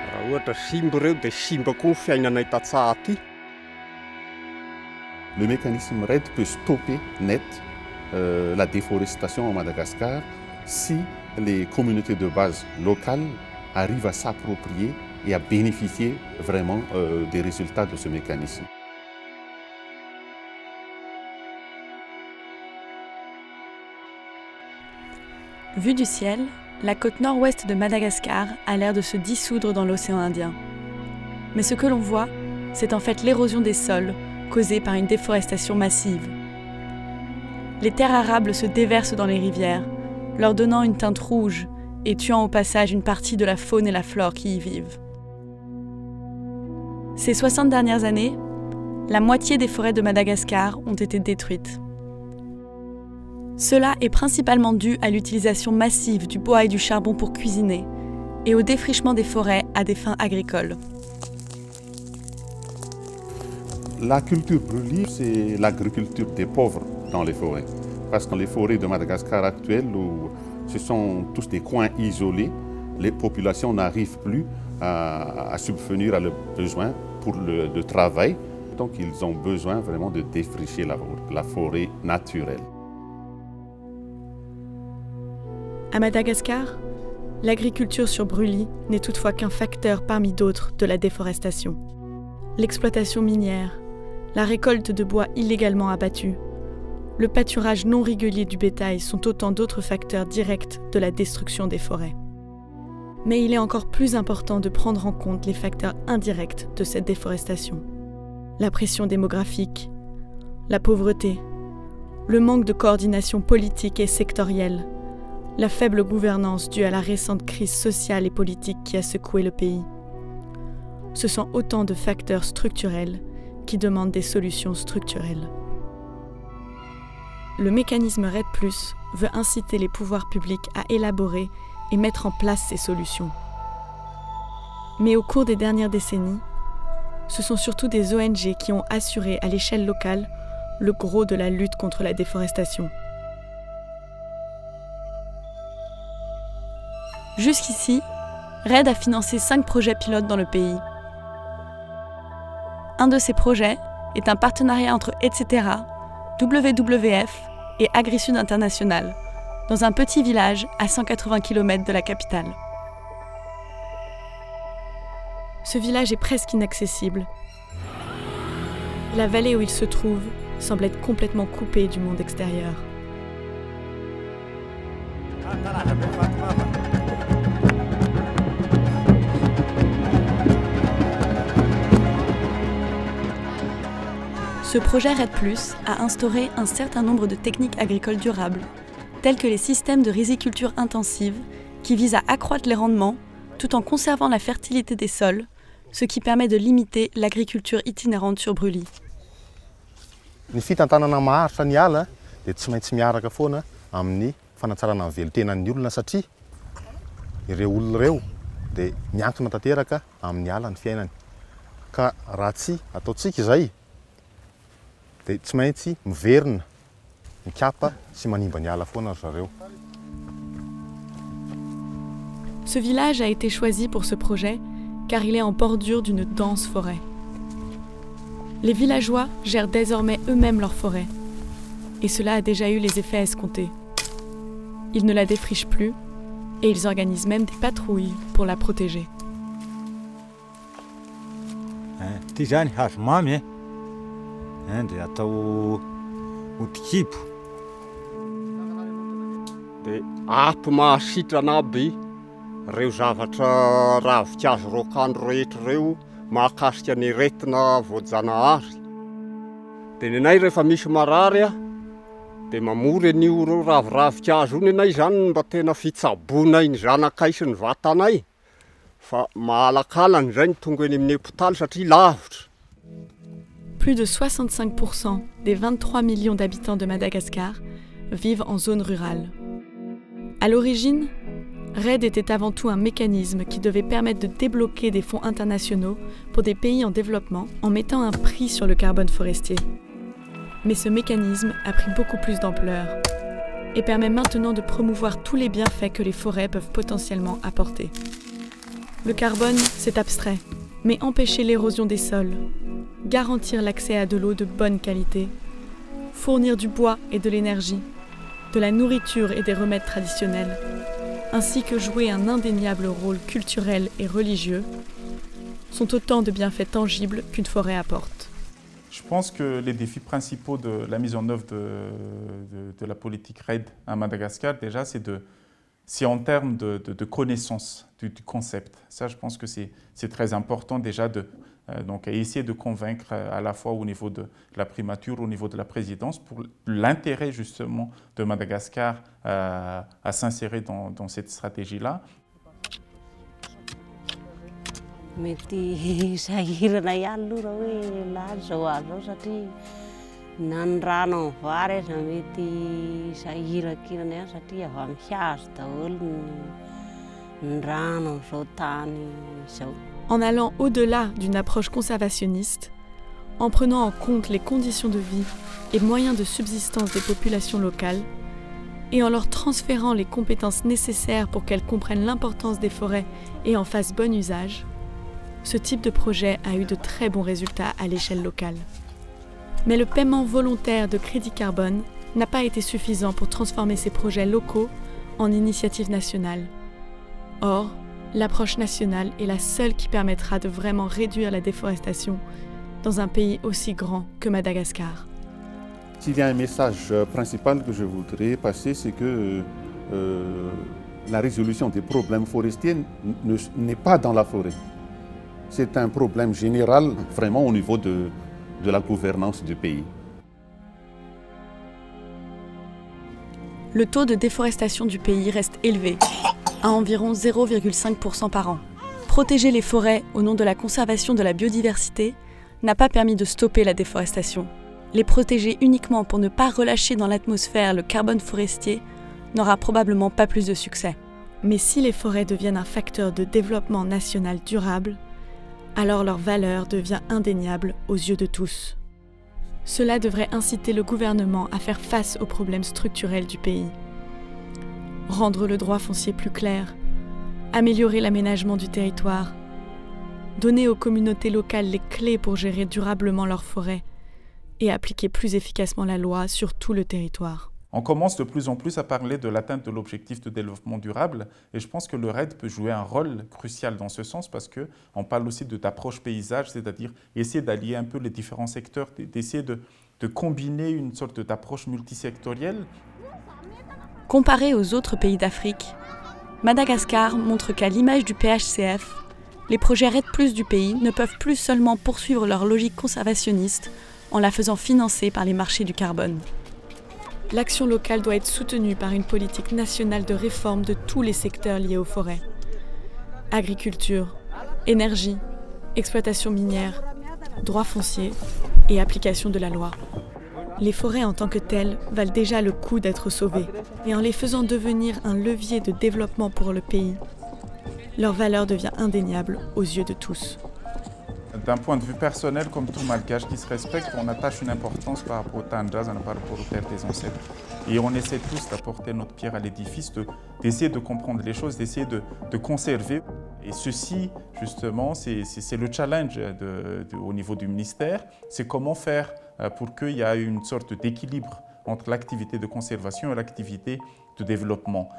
Raha ohatra simba ireo dia simba koa ny fiainanay tatsaha aty. Le mécanisme RED peut stopper net la déforestation à Madagascar si les communautés de base locales arrivent à s'approprier et à bénéficier vraiment des résultats de ce mécanisme. Vue du ciel, la côte nord-ouest de Madagascar a l'air de se dissoudre dans l'océan Indien. Mais ce que l'on voit, c'est en fait l'érosion des sols causée par une déforestation massive. Les terres arables se déversent dans les rivières, leur donnant une teinte rouge et tuant au passage une partie de la faune et la flore qui y vivent. Ces 60 dernières années, la moitié des forêts de Madagascar ont été détruites. Cela est principalement dû à l'utilisation massive du bois et du charbon pour cuisiner et au défrichement des forêts à des fins agricoles. La culture brûlée, c'est l'agriculture des pauvres dans les forêts. Parce que les forêts de Madagascar actuelles, où ce sont tous des coins isolés, les populations n'arrivent plus à subvenir à leurs besoins pour le travail. Donc ils ont besoin vraiment de défricher la forêt naturelle. À Madagascar, l'agriculture sur brûlis n'est toutefois qu'un facteur parmi d'autres de la déforestation. L'exploitation minière, la récolte de bois illégalement abattu, le pâturage non régulier du bétail sont autant d'autres facteurs directs de la destruction des forêts. Mais il est encore plus important de prendre en compte les facteurs indirects de cette déforestation. La pression démographique, la pauvreté, le manque de coordination politique et sectorielle, la faible gouvernance due à la récente crise sociale et politique qui a secoué le pays. Ce sont autant de facteurs structurels qui demandent des solutions structurelles. Le mécanisme RED+, veut inciter les pouvoirs publics à élaborer et mettre en place ces solutions. Mais au cours des dernières décennies, ce sont surtout des ONG qui ont assuré à l'échelle locale le gros de la lutte contre la déforestation. Jusqu'ici, RED a financé 5 projets pilotes dans le pays. Un de ces projets est un partenariat entre etc., WWF et AgriSud International, dans un petit village à 180 km de la capitale. Ce village est presque inaccessible. La vallée où il se trouve semble être complètement coupée du monde extérieur. Ce projet RED+, a instauré un certain nombre de techniques agricoles durables, telles que les systèmes de riziculture intensive, qui visent à accroître les rendements tout en conservant la fertilité des sols, ce qui permet de limiter l'agriculture itinérante sur brûlis. Ny fitantanana maharitra ny ala dia tsy maintsy miaraka foana amin'ny fanatsarana ny velotenan'ny olona satria ireo olona ireo dia miantona tanteraka amin'ny ala ny fiainany. Ka raha tsy ataontsika izay dia tsy maintsy miverina, mikapa sy manimba ny ala foana ry zareo. Ce village a été choisi pour ce projet car il est en bordure d'une dense forêt. Les villageois gèrent désormais eux-mêmes leur forêt et cela a déjà eu les effets escomptés. Ils ne la défrichent plus et ils organisent même des patrouilles pour la protéger. Dia atao otikipo dia ampy mahasitrana aby ireo zavatra ravin-kazo rokandro rehetra ireo mahakasika ny aretina voajanahary. Dia nenay rehefa misy marary dia mamory an'io ireo raviravin-kazo io nenay izany mba tena fitsaboanay ny zanakay sy ny vatanay. Fa mahalakalany izay ny tonga eny amin'ny hôpitaly satria lavitra. Plus de 65% des 23 millions d'habitants de Madagascar vivent en zone rurale. À l'origine, RED était avant tout un mécanisme qui devait permettre de débloquer des fonds internationaux pour des pays en développement en mettant un prix sur le carbone forestier. Mais ce mécanisme a pris beaucoup plus d'ampleur et permet maintenant de promouvoir tous les bienfaits que les forêts peuvent potentiellement apporter. Le carbone, c'est abstrait, mais empêcher l'érosion des sols, garantir l'accès à de l'eau de bonne qualité, fournir du bois et de l'énergie, de la nourriture et des remèdes traditionnels, ainsi que jouer un indéniable rôle culturel et religieux, sont autant de bienfaits tangibles qu'une forêt apporte. Je pense que les défis principaux de la mise en œuvre de la politique REDD à Madagascar, déjà, c'est en termes de connaissance du concept. Ça, je pense que c'est très important déjà donc essayer de convaincre à la fois au niveau de la primature, au niveau de la présidence, pour l'intérêt justement de Madagascar à s'insérer dans cette stratégie-là. Mety sahirana ihany aloha raha hoe lahatra zao azo satria na ny rano amin'ny vary aza mety sahiran-kirana ihany satria avy amin'ny hazo daholo ny rano amin'izao tany izao. En allant au-delà d'une approche conservationniste, en prenant en compte les conditions de vie et moyens de subsistance des populations locales, et en leur transférant les compétences nécessaires pour qu'elles comprennent l'importance des forêts et en fassent bon usage, ce type de projet a eu de très bons résultats à l'échelle locale. Mais le paiement volontaire de crédit carbone n'a pas été suffisant pour transformer ces projets locaux en initiatives nationales. Or, l'approche nationale est la seule qui permettra de vraiment réduire la déforestation dans un pays aussi grand que Madagascar. S'il y a un message principal que je voudrais passer, c'est que la résolution des problèmes forestiers n'est pas dans la forêt. C'est un problème général, vraiment au niveau de la gouvernance du pays. Le taux de déforestation du pays reste élevé, à environ 0,5% par an. Protéger les forêts au nom de la conservation de la biodiversité n'a pas permis de stopper la déforestation. Les protéger uniquement pour ne pas relâcher dans l'atmosphère le carbone forestier n'aura probablement pas plus de succès. Mais si les forêts deviennent un facteur de développement national durable, alors leur valeur devient indéniable aux yeux de tous. Cela devrait inciter le gouvernement à faire face aux problèmes structurels du pays. Rendre le droit foncier plus clair, améliorer l'aménagement du territoire, donner aux communautés locales les clés pour gérer durablement leurs forêts et appliquer plus efficacement la loi sur tout le territoire. On commence de plus en plus à parler de l'atteinte de l'objectif de développement durable et je pense que le REDD peut jouer un rôle crucial dans ce sens parce qu'on parle aussi d'approche paysage, c'est-à-dire essayer d'allier un peu les différents secteurs, d'essayer de combiner une sorte d'approche multisectorielle. Comparé aux autres pays d'Afrique, Madagascar montre qu'à l'image du PHCF, les projets REDD+ du pays ne peuvent plus seulement poursuivre leur logique conservationniste en la faisant financer par les marchés du carbone. L'action locale doit être soutenue par une politique nationale de réforme de tous les secteurs liés aux forêts. Agriculture, énergie, exploitation minière, droits fonciers et application de la loi. Les forêts en tant que telles valent déjà le coup d'être sauvées, et en les faisant devenir un levier de développement pour le pays, leur valeur devient indéniable aux yeux de tous. D'un point de vue personnel, comme tout malgache qui se respecte, on attache une importance par rapport au Tandras, par rapport aux terres des ancêtres. Et on essaie tous d'apporter notre pierre à l'édifice, d'essayer de comprendre les choses, d'essayer de conserver. Et ceci, justement, c'est le challenge au niveau du ministère. C'est comment faire pour qu'il y ait une sorte d'équilibre entre l'activité de conservation et l'activité de développement.